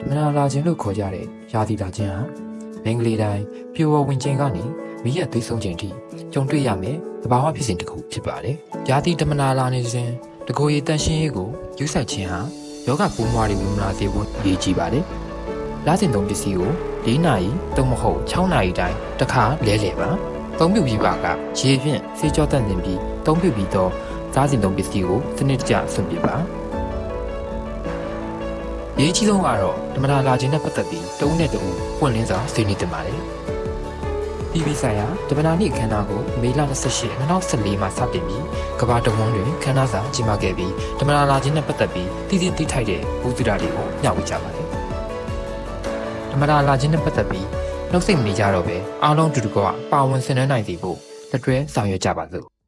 မနာလာခြင်းလို့ခေါ်ကြတဲ့ရာသီလာခြင်းဟာမင်္ဂလိတိုင်းပြိုဝဝင်ခြင်းကနေမိရသွေးဆုံးခြင်းထိကြုံတွေ့ရမယ်သဘာဝဖြစ်စဉ်တစ်ခုဖြစ်ပါတယ်။ရာသီတမနာလာနေစဉ်တကိုယ်ရည်တန့်ရှင်းရေးကိုယူဆိုင်ခြင်းဟာယောဂပိုးမွားတွေဝင်မလာစေဖို့ရည်ကြီးပါတယ်။လာစဉ်သုံးပစ္စည်းကို၄နာရီသို့မဟုတ်6နာရီတိုင်းတစ်ခါလဲလှယ်ပါ။သုံးပြုပြီးပါကရေဖြင့်ဆေးကြောတန့်တင်ပြီးသုံးပြုပြီးတော့စားစဉ်သုံးပစ္စည်းကိုစနစ်တကျဆွန့်ပစ်ပါ။အရေးကြီးဆုံးကတော့ဓမ္မတာလာခြင်းနဲ့ပတ်သက်ပြီးတဦးနဲ့တဦးပွင့်လင်းစွာဆွေးနွေးတင်ပါတယ်။ပြည်ပဆိုင်ရာဓမ္မတာနေ့ခမ်းနားကိုမေလ28 2014မှာစတင်ပြီးကမ္ဘာတဝန်းတွင်ခမ်းနားစာကျင်းပခဲ့ပြီးဓမ္မတာလာခြင်းနဲ့ပတ်သက်ပြီးတည်တည်တိထိုက်တဲ့ဘူးသူတာတွေကိုမျှဝေကြပါတယ်။ဓမ္မတာလာခြင်းနဲ့ပတ်သက်ပြီးနှုတ်ဆက်မနေကြတော့ပဲအားလုံးတူတူကပါဝင်ဆင်နွှဲနိုင်စေဖို့လက်တွဲဆောင်ရွက်ကြပါစို့။